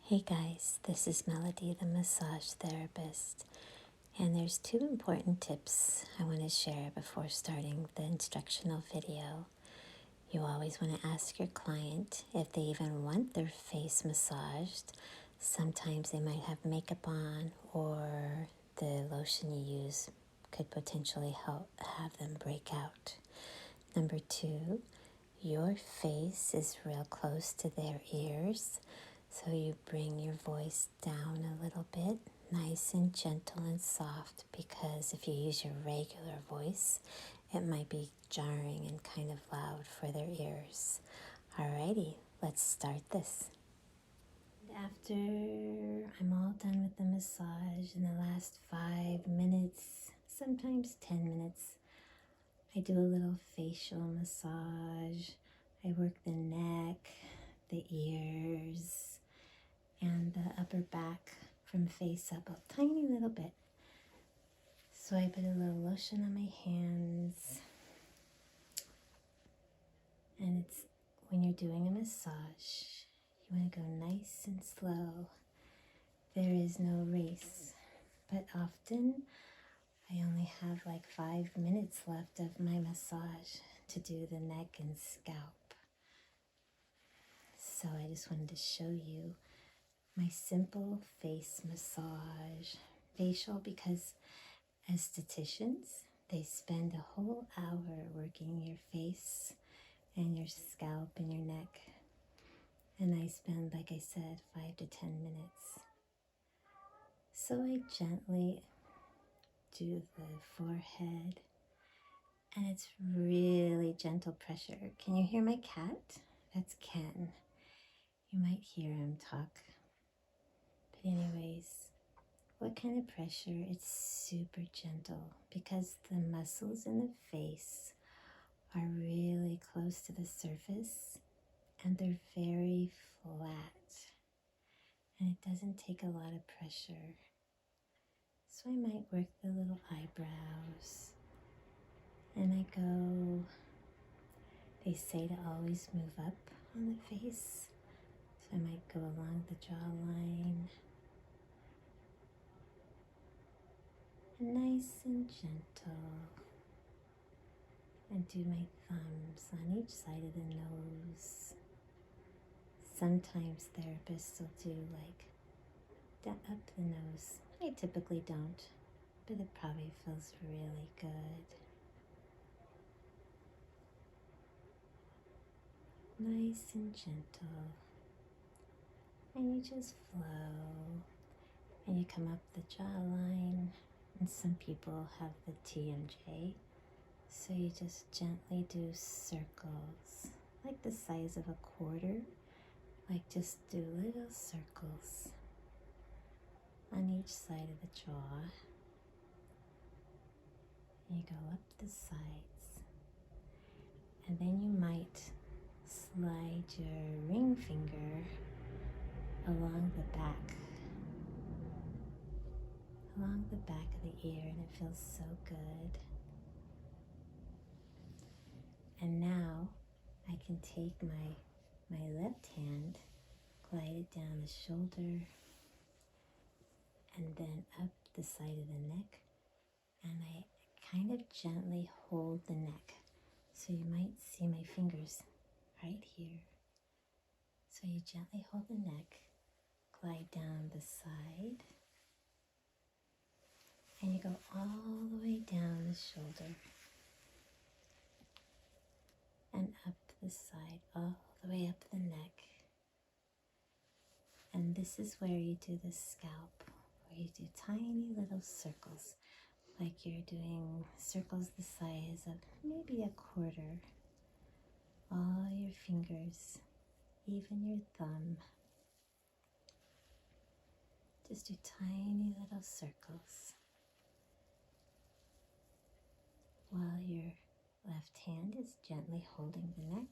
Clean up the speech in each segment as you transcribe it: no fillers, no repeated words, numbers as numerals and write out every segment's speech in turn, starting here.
Hey guys, this is Melody, the massage therapist, and there's two important tips I want to share before starting the instructional video. You always want to ask your client if they even want their face massaged. Sometimes they might have makeup on, or the lotion you use could potentially help have them break out. Number two, your face is real close to their ears, so you bring your voice down a little bit, nice and gentle and soft, because if you use your regular voice, it might be jarring and kind of loud for their ears. Alrighty, let's start this. After I'm all done with the massage in the last 5 minutes, sometimes 10 minutes, I do a little facial massage. I work the neck, the ears, and the upper back from face up a tiny little bit. So I put a little lotion on my hands. And it's when you're doing a massage, you want to go nice and slow. There is no race, but often I only have like 5 minutes left of my massage to do the neck and scalp. So I just wanted to show you my simple face massage, facial, because as estheticians, they spend a whole hour working your face and your scalp and your neck. And I spend, like I said, 5 to 10 minutes. So I gently do the forehead, and it's really gentle pressure. Can you hear my cat? That's Ken. You might hear him talk. But anyways, what kind of pressure? It's super gentle because the muscles in the face are really close to the surface and they're very flat, and it doesn't take a lot of pressure. So I might work the little eyebrows, and I go, they say to always move up on the face, so I might go along the jawline, and nice and gentle, and do my thumbs on each side of the nose. Sometimes therapists will do like up the nose. I typically don't, but it probably feels really good. Nice and gentle. And you just flow. And you come up the jawline. And some people have the TMJ. So you just gently do circles, like the size of a quarter. Like just do little circles on each side of the jaw. And you go up the sides. And then you might slide your ring finger along the back of the ear, and it feels so good. And now I can take my left hand, glide it down the shoulder, and then up the side of the neck, and I kind of gently hold the neck. So you might see my fingers right here. So you gently hold the neck, glide down the side, and you go all the way down the shoulder and up the side, all the way up the neck. And this is where you do the scalp, where you do tiny little circles, like you're doing circles the size of maybe a quarter. All your fingers, even your thumb. Just do tiny little circles while your left hand is gently holding the neck.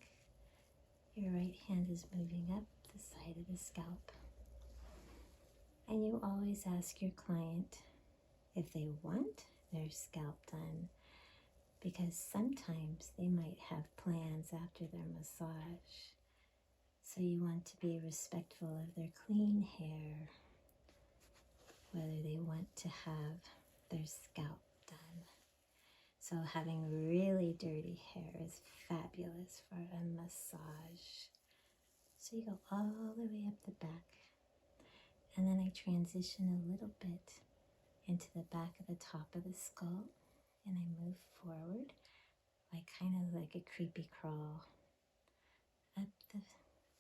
Your right hand is moving up the side of the scalp. And you always ask your client if they want their scalp done, because sometimes they might have plans after their massage. So you want to be respectful of their clean hair, whether they want to have their scalp done. So having really dirty hair is fabulous for a massage. So you go all the way up the back, and then I transition a little bit into the back of the top of the skull, and I move forward, like kind of like a creepy crawl up the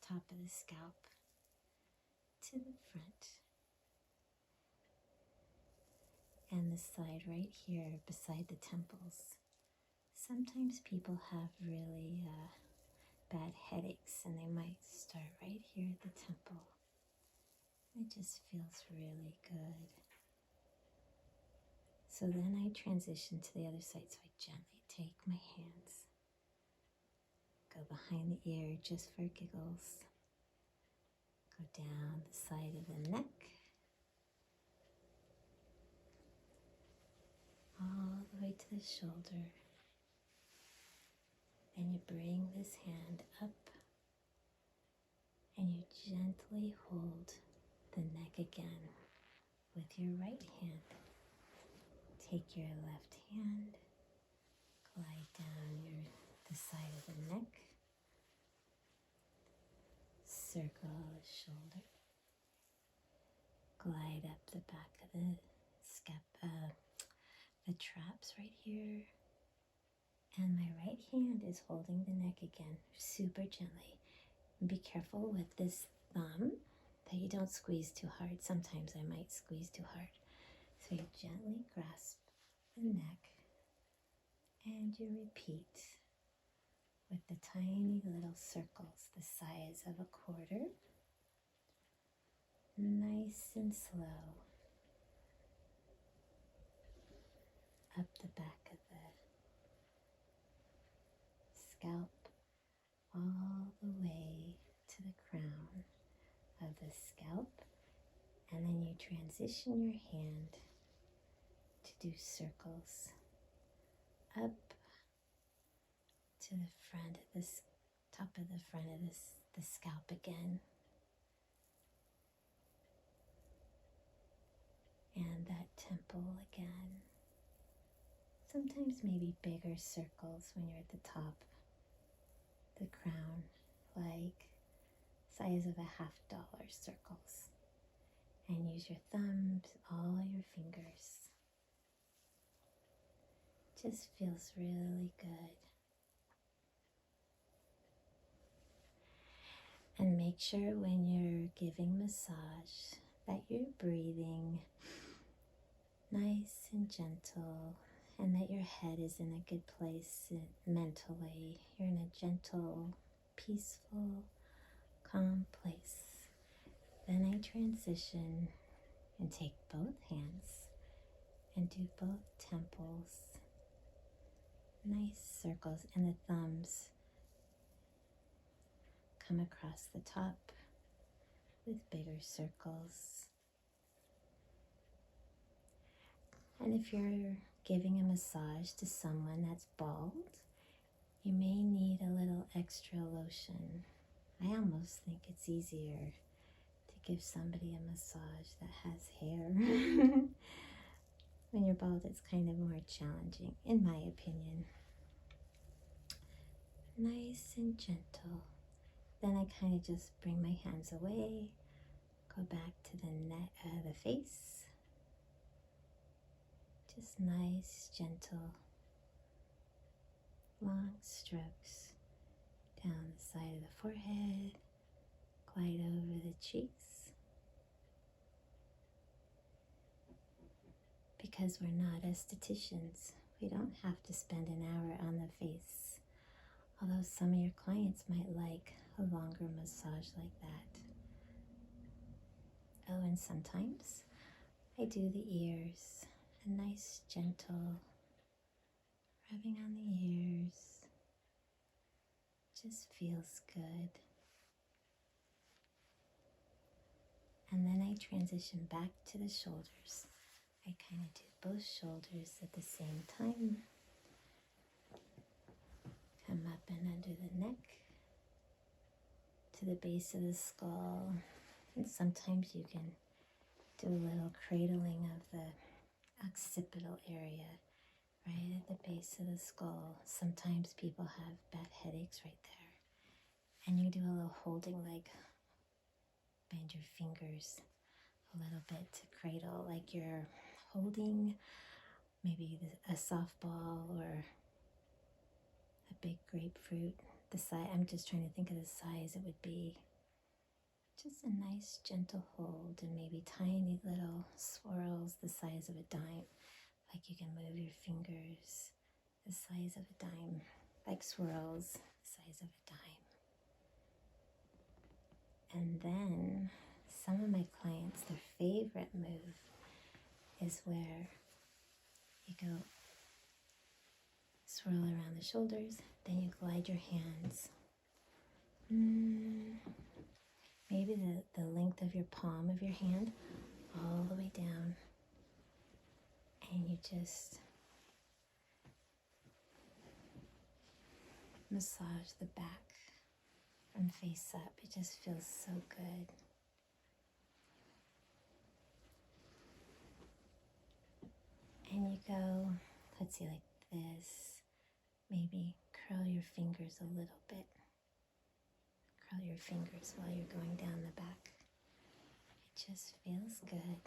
top of the scalp to the front. And the side right here beside the temples. Sometimes people have really bad headaches, and they might start right here at the temple. It just feels really good. So then I transition to the other side, so I gently take my hands, go behind the ear just for giggles, go down the side of the neck, all the way to the shoulder. And you bring this hand up and you gently hold the neck again with your right hand. Take your left hand, glide down the side of the neck, circle the shoulder, glide up the back of the the traps right here. And my right hand is holding the neck again, super gently. And be careful with this thumb that you don't squeeze too hard. Sometimes I might squeeze too hard. So you gently grasp the neck and you repeat with the tiny little circles the size of a quarter. Nice and slow. Up the back of the scalp, all the way to the crown of the scalp. And then you transition your hand to do circles up to the front of this top of the front of the scalp again. And that temple again. Sometimes maybe bigger circles when you're at the top, the crown, like size of $50 circles. And use your thumbs, all your fingers. Just feels really good. And make sure when you're giving massage that you're breathing nice and gentle, and that your head is in a good place mentally. You're in a gentle, peaceful, calm place. Then I transition and take both hands and do both temples. Nice circles, and the thumbs come across the top with bigger circles. And if you're giving a massage to someone that's bald, you may need a little extra lotion. I almost think it's easier to give somebody a massage that has hair. When you're bald, it's kind of more challenging, in my opinion. Nice and gentle. Then I kind of just bring my hands away, go back to the face. Just nice, gentle, long strokes down the side of the forehead, glide over the cheeks. Because we're not estheticians, we don't have to spend an hour on the face. Although some of your clients might like a longer massage like that. Oh, and sometimes I do the ears. A nice, gentle rubbing on the ears. Just feels good. And then I transition back to the shoulders. I kind of do both shoulders at the same time. Come up and under the neck to the base of the skull. And sometimes you can do a little cradling of the occipital area right at the base of the skull. Sometimes people have bad headaches right there. And you do a little holding, like bend your fingers a little bit to cradle, like you're holding maybe a softball or a big grapefruit. The size, I'm just trying to think of the size it would be. Just a nice gentle hold, and maybe tiny little swirls the size of a dime. Like you can move your fingers the size of a dime, like swirls the size of a dime. And then some of my clients, their favorite move is where you go swirl around the shoulders, then you glide your hands maybe the length of your palm of your hand all the way down, and you just massage the back from face up. It just feels so good. And you go, let's see, like this. Maybe curl your fingers a little bit. Curl your fingers while you're going down the back. It just feels good.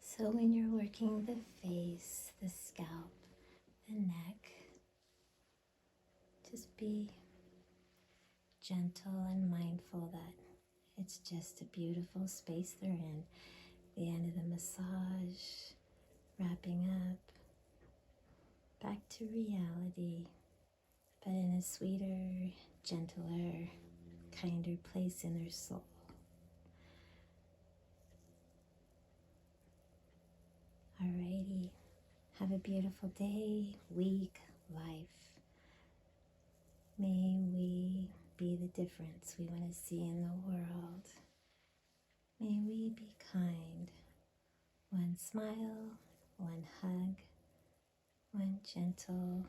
So when you're working the face, the scalp, the neck, just be gentle and mindful that it's just a beautiful space they're in. The end of the massage, wrapping up, back to reality, but in a sweeter, gentler, kinder place in their soul. Alrighty, have a beautiful day, week, life. May we be the difference we want to see in the world. May we be kind. One smile, one hug, one gentle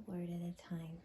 word at a time.